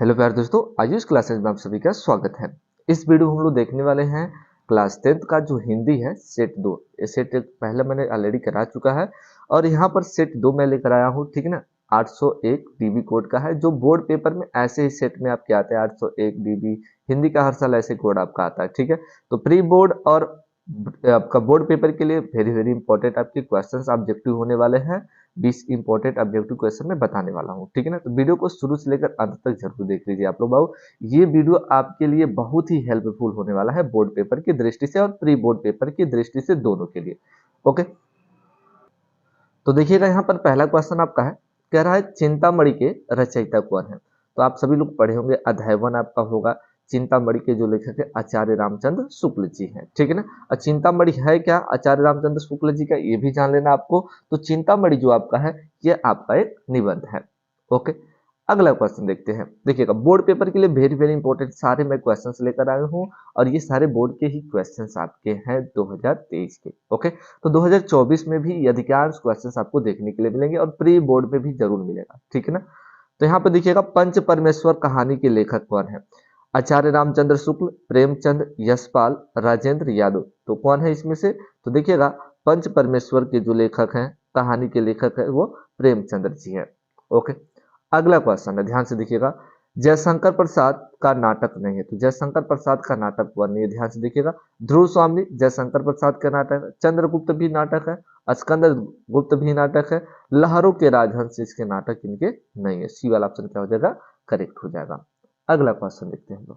Hello प्यारे दोस्तों, Ayush classes में आप सभी का स्वागत है। इस वीडियो में हम लोग देखने वाले हैं क्लास 10th का जो हिंदी है सेट 2। ये सेट एक पहले मैंने ऑलरेडी करा चुका है और यहाँ पर सेट 2 मैं लेकर आया हूँ, ठीक है ना। 801 डीबी कोड का है जो बोर्ड पेपर में ऐसे ही सेट में आपके आते हैं। 801 डीबी हिंदी का हर साल ऐसे कोड आपका आता है, ठीक है। तो प्री बोर्ड और आपका बोर्ड पेपर के लिए वेरी वेरी इंपॉर्टेंट आपके क्वेश्चंस ऑब्जेक्टिव होने वाले हैं। 20 इंपॉर्टेंट ऑब्जेक्टिव क्वेश्चन मैं बताने वाला हूँ, ठीक है ना। तो वीडियो को शुरू से लेकर अंत तक जरूर देख लीजिए आप लोग बाबू। ये वीडियो आपके लिए बहुत ही हेल्पफुल होने वाला है बोर्ड पेपर की दृष्टि से और प्री बोर्ड पेपर की दृष्टि से, दोनों के लिए। ओके, तो देखिएगा यहाँ पर पहला क्वेश्चन आपका है, कह रहा है चिंतामणि के रचयिता कौन है। तो आप सभी लोग पढ़े होंगे, अध्याय 1 आपका होगा। चिंतामणि के जो लेखक है आचार्य रामचंद्र शुक्ल जी हैं, ठीक है ना। और चिंतामणि है क्या, आचार्य रामचंद्र शुक्ल जी का, ये भी जान लेना आपको। तो चिंतामणि जो आपका है ये आपका एक निबंध है। ओके, अगला क्वेश्चन देखते हैं। देखिएगा बोर्ड पेपर के लिए वेरी वेरी इंपॉर्टेंट सारे मैं क्वेश्चंस लेकर आया हूँ और ये सारे बोर्ड के ही क्वेश्चंस आपके हैं 2023 के। ओके, तो 2024 में भी अधिकांश क्वेश्चंस आपको देखने के लिए मिलेंगे और प्री बोर्ड में भी जरूर मिलेगा, ठीक है ना। तो यहाँ पे देखिएगा पंच परमेश्वर कहानी के लेखक कौन है। आचार्य रामचंद्र शुक्ल, प्रेमचंद, यशपाल, राजेंद्र यादव। तो कौन है इसमें से, तो देखिएगा पंच परमेश्वर के जो लेखक हैं, कहानी के लेखक है वो प्रेमचंद्र जी हैं। ओके, अगला क्वेश्चन है, ध्यान से देखिएगा। जयशंकर प्रसाद का नाटक नहीं है, तो जयशंकर प्रसाद का नाटक कौन नहीं है, ध्यान से देखिएगा। ध्रुव स्वामी जयशंकर प्रसाद का नाटक है, चंद्रगुप्त भी नाटक है, स्कंदर गुप्त भी नाटक है, लहरों के राजहंस इसके नाटक इनके नहीं है। सी वाला ऑप्शन क्या हो जाएगा, करेक्ट हो जाएगा। अगला क्वेश्चन देखते हैं हम लोग।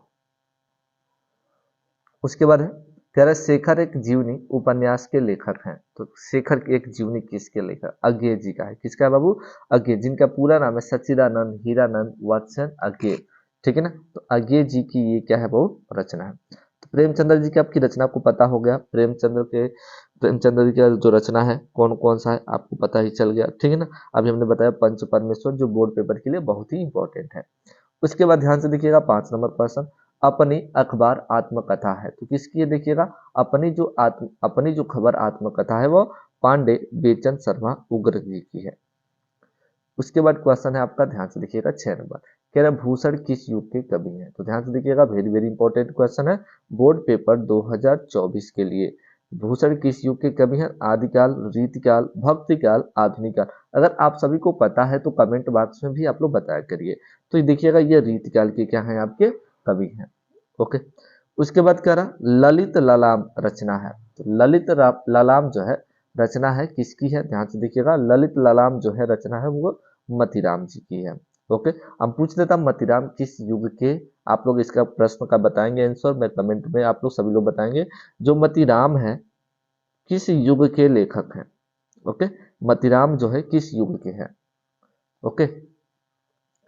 उसके बाद है, कह रहा है शेखर एक जीवनी उपन्यास के लेखक हैं। तो शेखर एक जीवनी किसके लेखक, अज्ञे जी का है। किसका है बाबू, अज्ञे, जिनका पूरा नाम है सच्चिदानंद हीरानंद वात्सन अज्ञे, ठीक है ना। तो अज्ञे जी की ये क्या है वो रचना है। तो प्रेमचंद्र जी की आपकी रचना को पता हो गया। प्रेमचंद्र जी का जो रचना है कौन कौन सा है आपको पता ही चल गया, ठीक है ना। अभी हमने बताया पंच परमेश्वर जो बोर्ड पेपर के लिए बहुत ही इंपॉर्टेंट है। उसके बाद ध्यान से देखिएगा 5 नंबर क्वेश्चन, अपनी अखबार आत्मकथा है। तो किसकी है देखिएगा, अपनी जो खबर आत्मकथा है वो पांडे बेचन शर्मा उग्र जी की है। उसके बाद क्वेश्चन है आपका, ध्यान से देखिएगा 6 नंबर, कह रहा है भूषण किस युग के कवि हैं। तो ध्यान से देखिएगा वेरी वेरी इंपॉर्टेंट क्वेश्चन है बोर्ड पेपर 2024 के लिए। भूषण किस युग के कवि हैं, आदिकाल, रीतिकाल, भक्तिकाल, आधुनिक काल। अगर आप सभी को पता है तो कमेंट बॉक्स में भी आप लोग बताया करिए। तो ये देखिएगा ये रीतिकाल के क्या है आपके कवि हैं। ओके, उसके बाद कह रहा ललित ललाम रचना है। तो ललाम जो है रचना है किसकी है, ध्यान से देखिएगा। ललित ललाम जो है रचना है वो मतीराम जी की है। ओके, हम पूछ लेता मतीराम किस युग के, आप लोग इसका प्रश्न का बताएंगे आंसर, मैं कमेंट में आप लोग सभी लोग बताएंगे। जो मतीराम है किस युग के लेखक हैं। ओके, मतीराम जो है किस युग के हैं। ओके,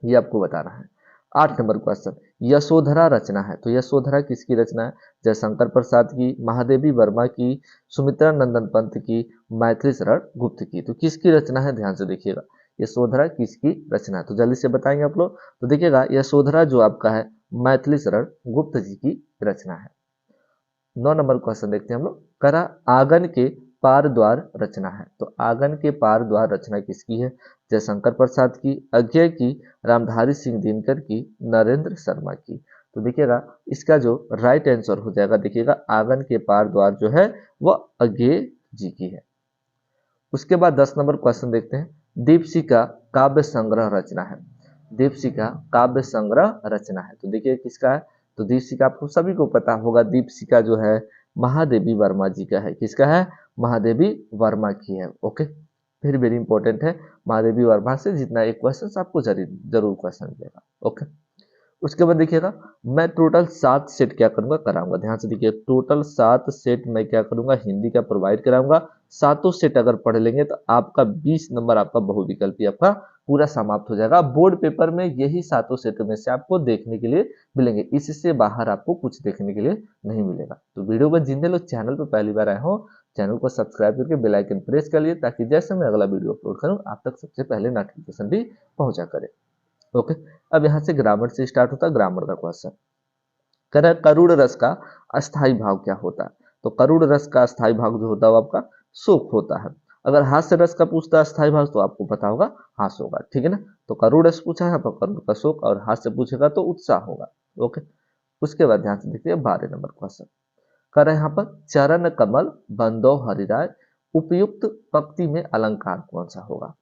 ये आपको बताना है। 8 नंबर क्वेश्चन, यशोधरा रचना है। तो यशोधरा किसकी रचना है, जयशंकर प्रसाद की, महादेवी वर्मा की, सुमित्रा नंदन पंत की, मैथिली शरण गुप्त की। तो किसकी रचना है, ध्यान से देखिएगा। यशोधरा किसकी रचना है, तो जल्दी से बताएंगे आप लोग। तो देखिएगा यशोधरा जो आपका है मैथिली शरण गुप्त जी की रचना है। 9 नंबर क्वेश्चन देखते हैं हम लोग, करा आंगन के पार द्वार रचना है। तो आंगन के पार द्वार रचना किसकी है, जयशंकर प्रसाद की, अज्ञे की, रामधारी सिंह दिनकर की, नरेंद्र शर्मा की। तो देखिएगा इसका जो राइट आंसर हो जाएगा, देखिएगा आंगन के पार द्वार जो है वह अज्ञे जी की है। उसके बाद 10 नंबर क्वेश्चन देखते हैं, दीपशिखा काव्य संग्रह रचना है। दीपशिखा काव्य संग्रह रचना है, तो देखिए किसका है। तो दीपशिखा आपको सभी को पता होगा, दीपशिखा जो है महादेवी वर्मा जी का है। किसका है, महादेवी वर्मा की है। ओके, फिर वेरी इंपॉर्टेंट है, महादेवी वर्मा से जितना एक क्वेश्चन आपको जरूर क्वेश्चन मिलेगा। ओके, उसके बाद देखिएगा मैं टोटल 7 सेट क्या करूंगा, कराऊंगा। ध्यान से देखिए, टोटल 7 सेट मैं क्या करूंगा, हिंदी का प्रोवाइड कराऊंगा। सातों सेट अगर पढ़ लेंगे तो आपका 20 नंबर आपका बहुविकल्पी आपका पूरा समाप्त हो जाएगा। बोर्ड पेपर में यही सातों सेट में से आपको देखने के लिए मिलेंगे, इससे बाहर आपको कुछ देखने के लिए नहीं मिलेगा। तो वीडियो को जितने लोग चैनल पर पहली बार आए हो, चैनल को सब्सक्राइब करके बेल आइकन प्रेस कर लिए, ताकि जैसे मैं अगला वीडियो अपलोड करूं आप तक सबसे पहले नोटिफिकेशन भी पहुंचा करे। ओके, अब यहाँ से ग्रामर से स्टार्ट होता है, ग्रामर का क्वेश्चन। कह रहा है करुण रस का अस्थाई भाव क्या होता है। तो करुण रस का अस्थाई भाव जो होता है वो आपका शोक होता है। अगर हास्य रस का पूछता है अस्थायी भाव तो आपको पता होगा हास होगा, ठीक है ना। तो करुण रस पूछा है यहाँ पर करुण का शोक, और हास्य पूछेगा तो उत्साह होगा। ओके, उसके बाद ध्यान से देखिए 12 नंबर क्वेश्चन कर रहे हैं यहाँ पर, चरण कमल बंदो हरिराय उपयुक्त पंक्ति में अलंकार कौन सा होगा।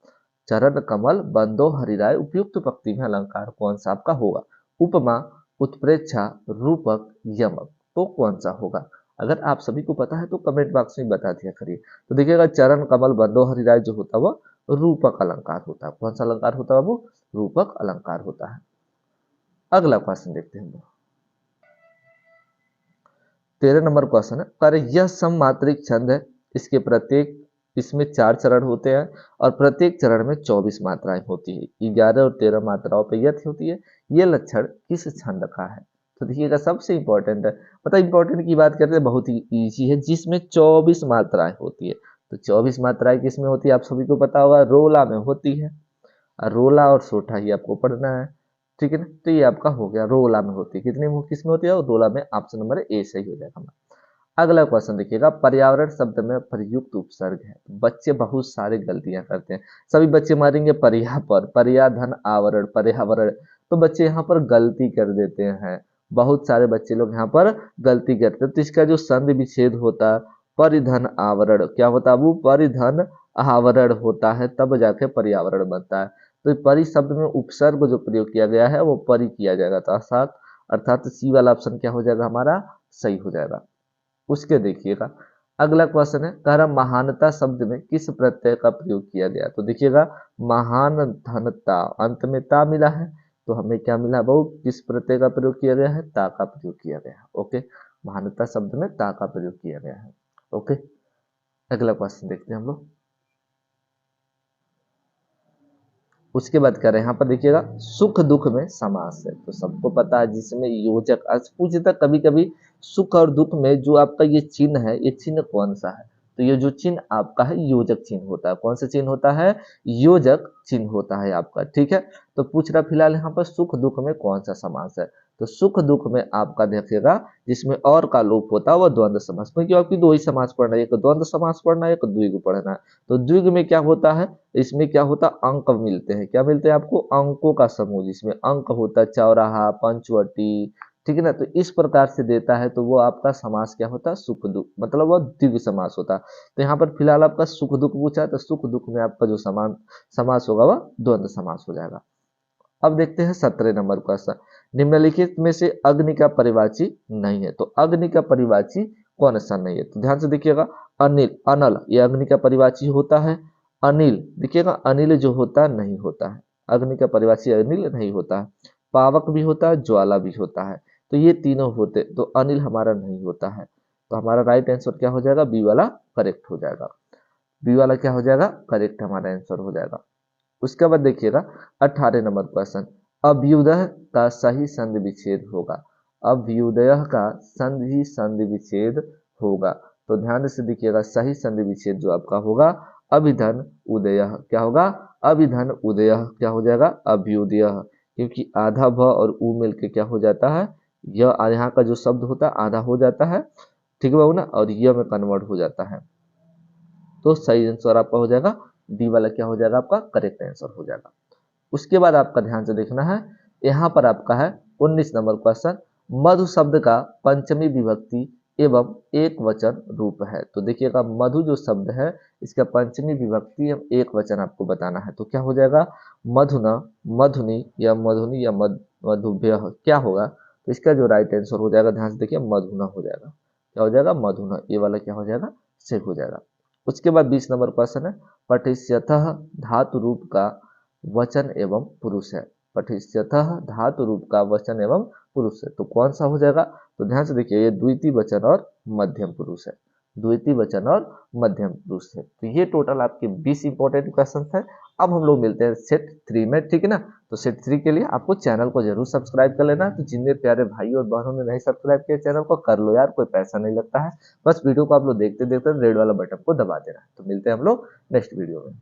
चरण कमल बंदो हरिराय उपयुक्त पंक्ति में अलंकार कौन सा आपका होगा। उपमा, उत्प्रेक्षा, रूपक, यमक, तो कौन सा होगा। अगर आप सभी को पता है तो कमेंट बॉक्स में बता दिया करिए। तो देखिएगा चरण कमल बंदो हरिराय जो होता है वो रूपक अलंकार होता है। कौन सा अलंकार होता है वो, रूपक अलंकार होता है। अगला क्वेश्चन देखते हैं हम लोग। 13 नंबर क्वेश्चन है, पर यह सममात्रिक छंद है, इसके प्रत्येक इसमें 4 चरण होते हैं और प्रत्येक चरण में 24 मात्राएं होती है। 11 और 13 मात्राओं पर यथ होती है। ये लक्षण किस छंद का है। तो देखिएगा सबसे इंपॉर्टेंट है, पता इंपॉर्टेंट की बात करते हैं, बहुत ही इजी है, जिसमें 24 मात्राएं होती है। तो 24 मात्राएं किसमें होती है आप सभी को पता होगा, रोला में होती है। रोला और सोठा ही आपको पढ़ना है, ठीक है ना। तो ये आपका हो गया, रोला में होती है। कितने किस में होती है, रोला में। ऑप्शन नंबर ए सही हो जाएगा। अगला क्वेश्चन देखिएगा, पर्यावरण शब्द में प्रयुक्त उपसर्ग है। बच्चे बहुत सारे गलतियां करते हैं, सभी बच्चे मारेंगे पर्या पर, पर्या धन आवरण पर्यावरण, तो बच्चे यहाँ पर गलती कर देते हैं। बहुत सारे बच्चे लोग यहाँ पर गलती करते हैं। तो इसका जो संधि विच्छेद होता है, परिधन आवरण क्या होता है, वो परिधन आवरण होता है, तब जाके पर्यावरण बनता है। तो परि शब्द में उपसर्ग जो प्रयोग किया गया है वो परि किया जाएगा, तो अर्थात सी वाला ऑप्शन क्या हो जाएगा हमारा, सही हो जाएगा। उसके देखिएगा अगला क्वेश्चन है, कह रहा महानता शब्द में किस प्रत्यय का प्रयोग किया गया। तो देखिएगा महान धनता, अंत में ता मिला है, तो हमें क्या मिला बहु, किस प्रत्यय का प्रयोग किया गया है, ता का प्रयोग किया गया है। ओके, महानता शब्द में ता का प्रयोग किया गया है। ओके, अगला क्वेश्चन देखते हैं हम लोग। उसके बाद कह रहे हैं यहाँ पर देखिएगा, सुख दुख में समास है। तो सबको पता है जिसमें योजक अर्थ पूछता, कभी कभी सुख और दुख में जो आपका ये चिन्ह है, ये चिन्ह कौन सा है। तो ये जो चिन्ह आपका है योजक चिन्ह होता है। कौन सा चिन्ह होता है, योजक चिन्ह होता है आपका, ठीक है। तो पूछ रहा फिलहाल यहाँ पर सुख दुख में कौन सा समास है। तो सुख दुख में आपका देखिएगा जिसमें और का लोप होता है वो द्वंद्व समास, क्योंकि आपकी दो ही समास पढ़ना है, एक द्वंद्व समास पढ़ना है, एक द्विगु पढ़ना है। तो द्विगु में क्या होता है, इसमें क्या होता है, अंक मिलते हैं। क्या मिलते हैं आपको, अंकों का समूह, जिसमें अंक होता है, चौराहा, पंचवटी, ठीक है ना। तो इस प्रकार से देता है, तो वो आपका समास क्या होता है, सुख दुख, मतलब वो द्विगु समास होता है। तो यहाँ पर फिलहाल आपका सुख दुख पूछा है, तो सुख दुख में आपका जो समास होगा वह द्वंद्व समास हो जाएगा। अब देखते हैं 17 नंबर क्वेश्चन, निम्नलिखित में से अग्नि का परिवाची नहीं है। तो अग्नि का परिवाची कौन सा नहीं है। तो ध्यान से देखिएगा, अनिल, अनल, ये अग्नि का परिवाची होता है। अनिल, देखिएगा अनिल जो होता है नहीं होता है, अग्नि का परिवाची अनिल नहीं होता है। पावक भी होता है, ज्वाला भी होता है, तो ये तीनों होते, तो अनिल हमारा नहीं होता है। तो हमारा राइट आंसर क्या हो जाएगा, बी वाला करेक्ट हो जाएगा। बी वाला क्या हो जाएगा, करेक्ट हमारा आंसर हो जाएगा। उसके बाद देखिएगा 18 नंबर क्वेश्चन, अभ्युदय का सही संधि विच्छेद होगा। अभ्युदय का संधि विच्छेद होगा। तो ध्यान से देखिएगा, सही संधि विच्छेद जो आपका होगा, अभिधन उदय, क्या होगा, अभिधन उदय, क्या हो जाएगा, अभ्युदय, क्योंकि आधा भ और उ मिलके क्या हो जाता है, यह यहाँ का जो शब्द होता है आधा हो जाता है, ठीक है ना, और यह में कन्वर्ट हो जाता है। तो सही आंसर आपका हो जाएगा डी वाला, क्या हो जाएगा आपका करेक्ट आंसर हो जाएगा। उसके बाद आपका ध्यान से देखना है, यहाँ पर आपका है 19 नंबर क्वेश्चन, मधु शब्द का पंचमी विभक्ति एवं एक वचन रूप है। तो देखिएगा मधु जो शब्द है इसका पंचमी विभक्ति एवं एक वचन आपको बताना है। तो क्या हो जाएगा, मधुना, मधुनी या मधुनी या मधुभ्य, क्या होगा। तो इसका जो राइट आंसर हो जाएगा, ध्यान से देखिए, मधुना हो जाएगा। क्या हो जाएगा, मधुना, ये वाला क्या हो जाएगा, सही हो जाएगा। उसके बाद 20 नंबर क्वेश्चन है, पठिष्यतः धातु रूप का वचन एवं पुरुष है। पठिष्यतः धातु रूप का वचन एवं पुरुष है, तो कौन सा हो जाएगा। तो ध्यान से देखिए, ये द्वितीय वचन और मध्यम पुरुष है, द्वितीय वचन और मध्यम पुरुष है। तो ये टोटल आपके 20 इंपॉर्टेंट क्वेश्चन है। अब हम लोग मिलते हैं सेट 3 में, ठीक है ना। तो सेट 3 के लिए आपको चैनल को जरूर सब्सक्राइब कर लेना। तो जितने प्यारे भाई और बहनों ने नहीं सब्सक्राइब किया चैनल को, कर लो यार, कोई पैसा नहीं लगता है, बस वीडियो को आप लोग देखते देखते रेड वाला बटन को दबा देना है। तो मिलते हैं हम लोग नेक्स्ट वीडियो में।